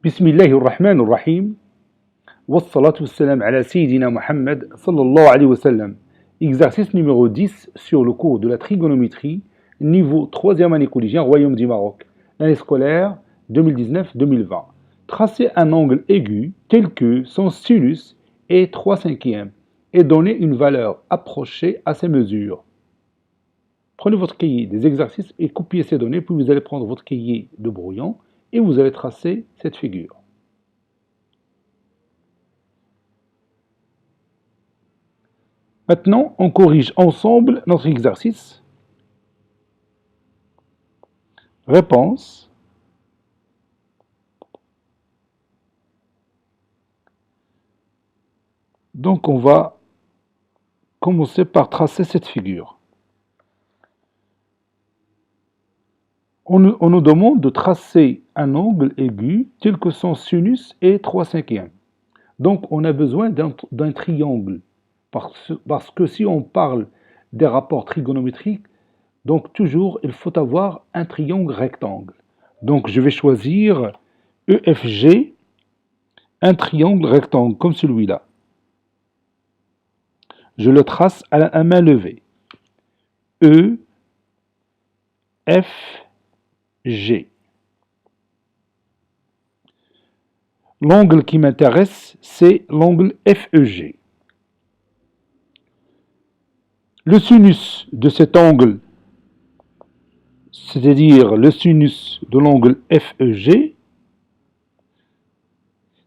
بسم الله الرحمن الرحيم والصلاة والسلام على سيدنا Muhammad sallallahu alayhi wa sallam. Exercice numéro 10 sur le cours de la trigonométrie, niveau 3e année collégienne, Royaume du Maroc, l'année scolaire 2019-2020. Tracez un angle aigu tel que son sinus est 3/5 et donnez une valeur approchée à ces mesures. Prenez votre cahier des exercices et copiez ces données, puis vous allez prendre votre cahier de brouillon et vous allez tracer cette figure. Maintenant, on corrige ensemble notre exercice. Réponse. Donc, on va commencer par tracer cette figure. On nous demande de tracer un angle aigu tel que son sinus est 3/5. Donc, on a besoin d'un triangle. Parce que si on parle des rapports trigonométriques, donc toujours il faut avoir un triangle rectangle. Donc, je vais choisir EFG, un triangle rectangle comme celui-là. Je le trace à main levée. E, F, G. L'angle qui m'intéresse, c'est l'angle FEG. Le sinus de cet angle, c'est-à-dire le sinus de l'angle FEG,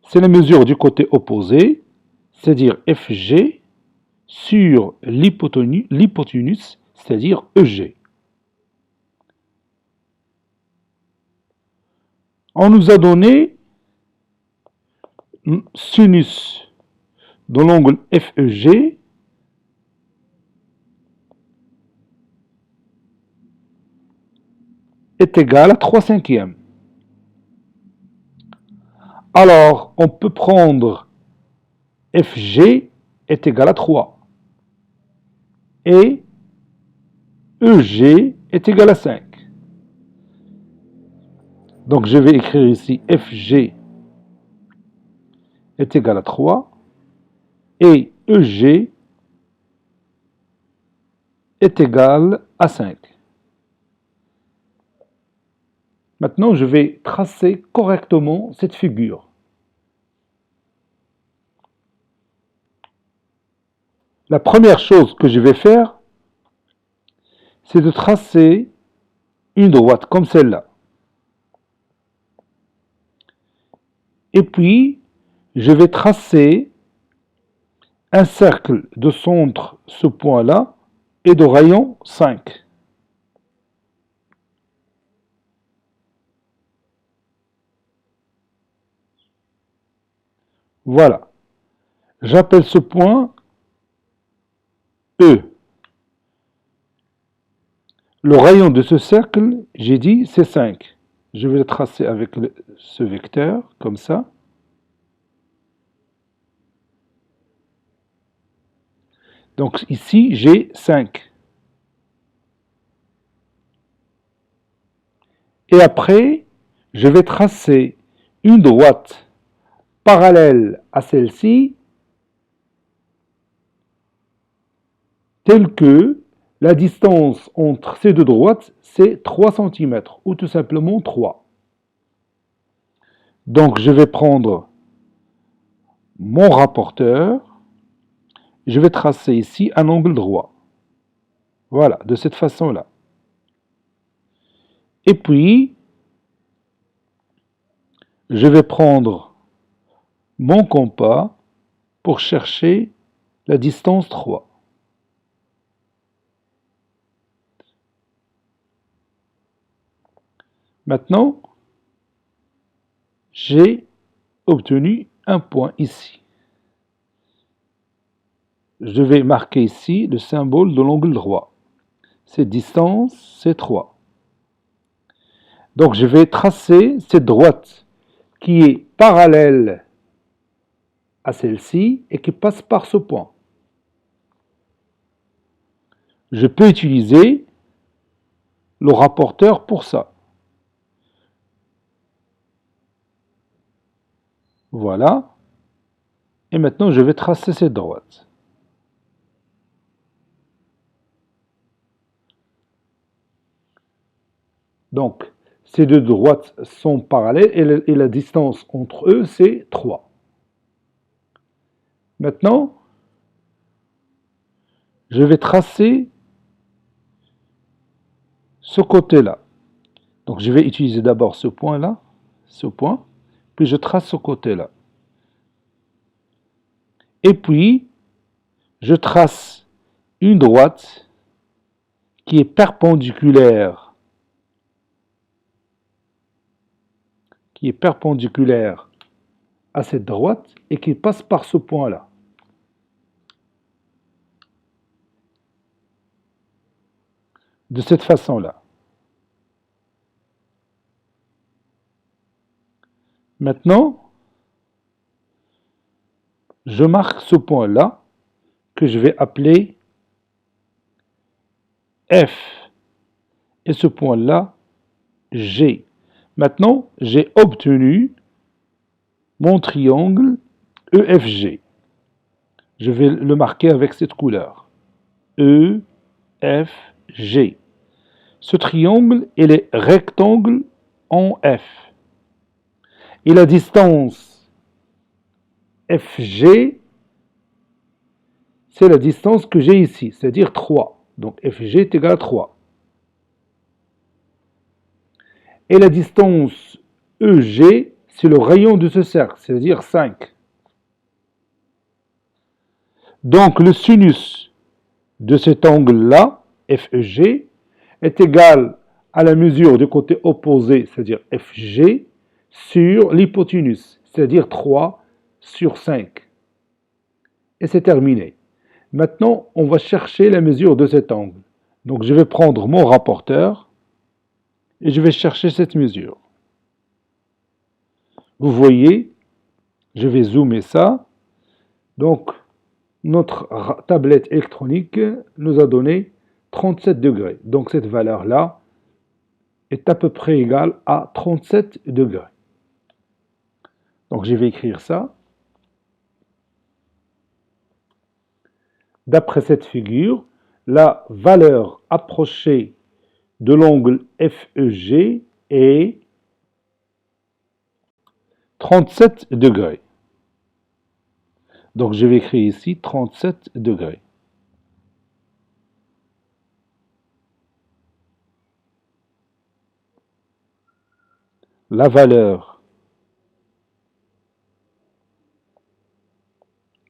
c'est la mesure du côté opposé, c'est-à-dire FG, sur l'hypoténuse, c'est-à-dire EG. On nous a donné sinus de l'angle FEG est égal à 3/5. Alors, on peut prendre FG est égal à 3 et EG est égal à 5. Donc, je vais écrire ici FG est égal à 3 et EG est égal à 5. Maintenant, je vais tracer correctement cette figure. La première chose que je vais faire, c'est de tracer une droite comme celle-là. Et puis, je vais tracer un cercle de centre, ce point-là, et de rayon 5. Voilà. J'appelle ce point E. Le rayon de ce cercle, j'ai dit, c'est 5. Je vais le tracer avec ce vecteur, comme ça. Donc ici, j'ai 5. Et après, je vais tracer une droite parallèle à celle-ci, telle que la distance entre ces deux droites, c'est 3 cm, ou tout simplement 3. Donc, je vais prendre mon rapporteur, je vais tracer ici un angle droit. Voilà, de cette façon-là. Et puis, je vais prendre mon compas pour chercher la distance 3. Maintenant, j'ai obtenu un point ici. Je vais marquer ici le symbole de l'angle droit. Cette distance, c'est 3. Donc, je vais tracer cette droite qui est parallèle à celle-ci et qui passe par ce point. Je peux utiliser le rapporteur pour ça. Voilà. Et maintenant, je vais tracer cette droite. Donc, ces deux droites sont parallèles et la distance entre eux, c'est 3. Maintenant, je vais tracer ce côté-là. Donc, je vais utiliser d'abord ce point-là, ce point, puis je trace ce côté-là. Et puis, je trace une droite qui est perpendiculaire à cette droite et qui passe par ce point-là. De cette façon-là. Maintenant, je marque ce point-là que je vais appeler F et ce point-là G. Maintenant, j'ai obtenu mon triangle EFG. Je vais le marquer avec cette couleur. EFG. Ce triangle, il est rectangle en F. Et la distance FG, c'est la distance que j'ai ici, c'est-à-dire 3. Donc FG est égal à 3. Et la distance EG, c'est le rayon de ce cercle, c'est-à-dire 5. Donc le sinus de cet angle-là, FEG, est égal à la mesure du côté opposé, c'est-à-dire FG, sur l'hypoténuse, c'est-à-dire 3 sur 5. Et c'est terminé. Maintenant, on va chercher la mesure de cet angle. Donc je vais prendre mon rapporteur et je vais chercher cette mesure. Vous voyez, je vais zoomer ça. Donc, notre tablette électronique nous a donné 37 degrés. Donc cette valeur-là est à peu près égale à 37 degrés. Donc je vais écrire ça. D'après cette figure, la valeur approchée de l'angle FEG est 37 degrés. Donc je vais écrire ici 37 degrés. La valeur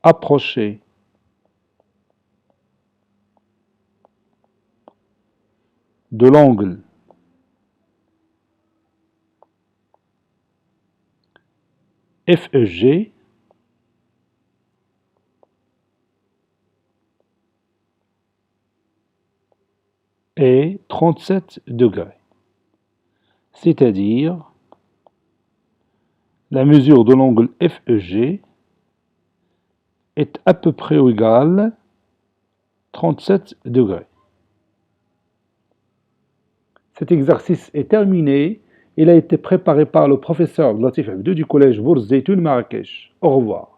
approchée de l'angle FEG est 37 degrés. C'est-à-dire la mesure de l'angle FEG est à peu près égale à 37 degrés. Cet exercice est terminé. Il a été préparé par le professeur Latif Abdou du collège Bourz Zeytoun Marrakech. Au revoir.